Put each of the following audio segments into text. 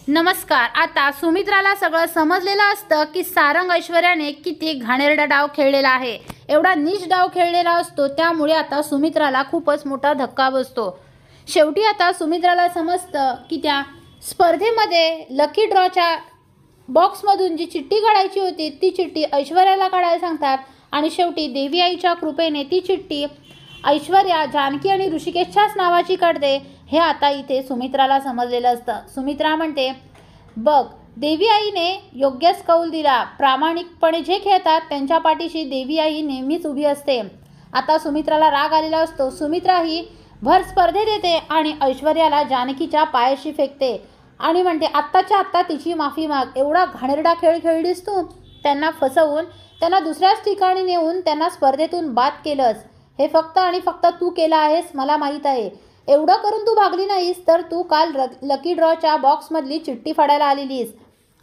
नमस्कार। आता सुमित्राला सगळं समजलेलं असतं की सारंग ऐश्वर्याने किती घाणेरडा डाव खेळलेला आहे, एवढा नीच डाव खेळलेला असतो। त्यामुळे आता सुमित्राला खूपच मोठा धक्का बसतो। शेवटी आता सुमित्राला समजतं की त्या स्पर्धेमध्ये लकी ड्रॉच्या बॉक्समधून जी चिठ्ठी काढायची होती ती चिठ्ठी ऐश्वर्याला काढायला सांगतात आणि शेवटी देवी आईच्या कृपेने ती चिठ्ठी ऐश्वर्या जानकी आणि ऋषिकेशच्याच नावाची काढते। हे आता इथे सुमित्राला समजलेलं असतं। सुमित्रा म्हणते, बघ, देवी आईने योग्यच कौल दिला। प्रामाणिकपणे जे खेळतात त्यांच्या पाठीशी देवी आई नेहमीच उभी असते। आता सुमित्राला राग आलेला असतो। सुमित्रा ही भर स्पर्धेत येते आणि ऐश्वर्याला जानकीच्या पायाशी फेकते आणि म्हणते, आत्ताच्या आत्ता तिची माफी माग। एवढा घाणेरडा खेळ खेळलीस तू, त्यांना फसवून त्यांना दुसऱ्याच ठिकाणी नेऊन त्यांना स्पर्धेतून बाद केलंस। हे फक्त आणि फक्त तू केलं आहेस, मला माहीत आहे। एवढं करून तू भागली नाहीस तर तू काल लकी ड्रॉच्या बॉक्समधली चिठ्ठी फाडायला आलेलीस।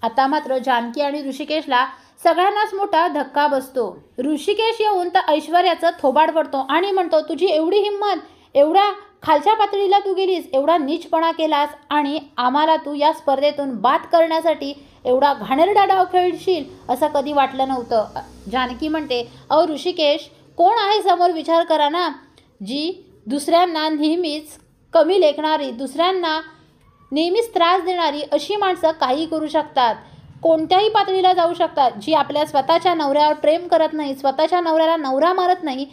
आता मात्र जानकी आणि ऋषिकेशला सगळ्यांनाच मोठा धक्का बसतो। ऋषिकेश येऊन तर ऐश्वर्याचं थोबाड पडतो आणि म्हणतो, तुझी एवढी हिंमत, एवढ्या खालच्या पातळीला तू गेलीस, एवढा नीचपणा केलास आणि आम्हाला तू या स्पर्धेतून बाद करण्यासाठी एवढा घाणेरडा डाव खेळशील असं कधी वाटलं नव्हतं। जानकी म्हणते, अहो ऋषिकेश, कोण आहे समोर विचार करा ना। जी दुसऱ्यांना नेहमीच कमी लेखणारी, दुसऱ्यांना नेहमीच त्रास देणारी अशी माणसं काही करू शकतात, कोणत्याही पातळीला जाऊ शकतात। जी आपल्या स्वतःच्या नवऱ्यावर प्रेम करत नाही, स्वतःच्या नवऱ्याला नवरा मारत नाही,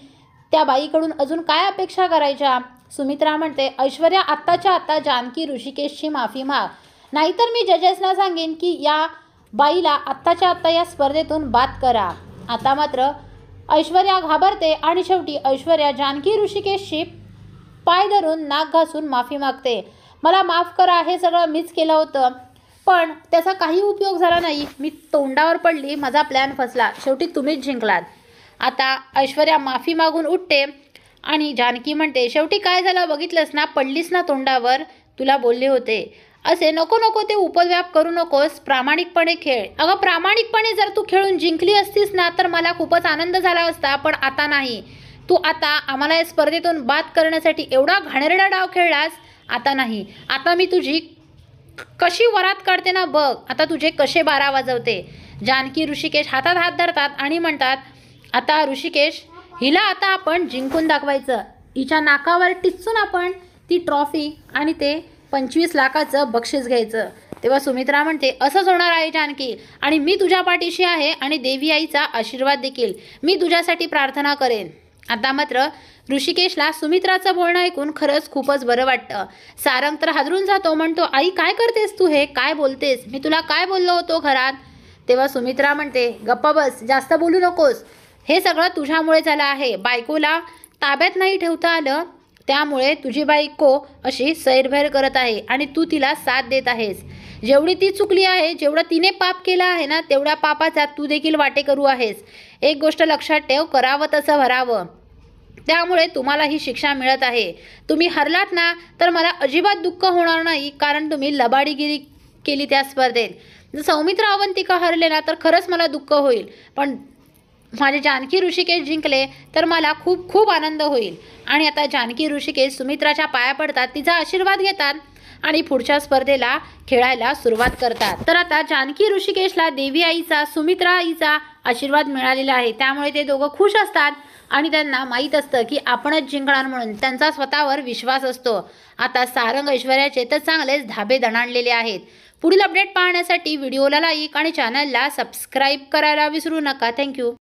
त्या बाईकडून अजून काय अपेक्षा करायच्या। सुमित्रा म्हणते, ऐश्वर्या, आत्ताच्या आत्ता जानकी ऋषिकेशची माफी माग, नाहीतर मी जजेसना सांगेन की या बाईला आत्ताच्या आत्ता या स्पर्धेतून बाद करा। आता मात्र ऐश्वर्या घाबरते आणि शेवटी ऐश्वर्या जानकी ऋषिकेशची पाय धरून नाक घासून माफी मागते। मला माफ करा, हे सगळं मीच केलं होतं, पण त्याचा काही उपयोग झाला नाही। मी तोंडावर पडली, माझा प्लॅन फसला, शेवटी तुम्हीच जिंकलात। आता ऐश्वर्या माफी मागून उठते आणि जानकी म्हणते, शेवटी काय झालं बघितलंस ना, पडलीस ना तोंडावर, तुला बोलले होते असे नको नको ते उपद्व्याप करू नकोस, प्रामाणिकपणे खेळ। अगं, प्रामाणिकपणे जर तू खेळून जिंकली असतीस ना तर मला खूपच आनंद झाला असता, पण आता नाही। तू आता आम्हाला या स्पर्धेतून बाद करण्यासाठी एवढा घाणेरडा डाव खेळलास, आता नाही। आता मी तुझी कशी वरात काढते ना बघ, आता तुझे कसे 12 वाजवते। जानकी ऋषिकेश हातात हात धरतात आणि म्हणतात, आता ऋषिकेश, हिला आता आपण जिंकून दाखवायचं। हिच्या नाकावर टिचून आपण ती ट्रॉफी आणि ते 25 लाखाचं बक्षीस घ्यायचं। तेव्हा सुमित्रा म्हणते, असंच होणार आहे जानकी, आणि मी तुझ्या पाठीशी आहे आणि देवी आईचा आशीर्वाद देखील मी तुझ्यासाठी प्रार्थना करेन। आता मात्र ऋषिकेशला सुमित्राचं बोलणं ऐकून खरंच खूपच बरं वाटतं। सारंग तर हादरून जातो, म्हणतो, आई काय करतेस तू, हे काय बोलतेस, मी तुला काय बोललो होतो घरात। तेव्हा सुमित्रा म्हणते, गप्पा बस, जास्त बोलू नकोस, हे सगळं तुझ्यामुळे झालं आहे। बायकोला ताब्यात नाही ठेवता आलं, त्यामुळे तुझी बायको अशी सैरभैर करत आहे आणि तू तिला साथ देत आहेस। जेवढी ती चुकली आहे, जेवढं तिने पाप केलं आहे ना, तेवढ्या पापाचा तू देखील वाटेकरू आहेस। एक गोष्ट लक्षात ठेव, करावं तसं भरावं, त्यामुळे तुम्हाला ही शिक्षा मिळत आहे। तुम्ही हरलात ना तर मला अजिबात दुःख होणार नाही, कारण तुम्ही लबाडीगिरी केली त्या स्पर्धेत। जर सौमित्र अवंतिका हरले ना तर खरंच मला दुःख होईल, पण माझे जानकी ऋषिकेश जिंकले तर मला खूप खूप आनंद होईल। आणि आता जानकी ऋषिकेश सुमित्राच्या पाया पडतात, तिचा आशीर्वाद घेतात आणि पुढच्या स्पर्धेला खेळायला सुरुवात करतात। तर आता जानकी ऋषिकेशला देवी आईचा, सुमित्रा आईचा आशीर्वाद मिळालेला आहे, त्यामुळे ते दोघं खुश असतात आणि त्यांना माहीत असतं की आपणच जिंकणार म्हणून त्यांचा स्वतःवर विश्वास असतो। आता सारंग ऐश्वर्याचे तर चांगलेच धाबे दणाणलेले आहेत। पुढील अपडेट पाहण्यासाठी व्हिडिओला लाईक आणि चॅनलला सबस्क्राईब करायला विसरू नका। थँक्यू।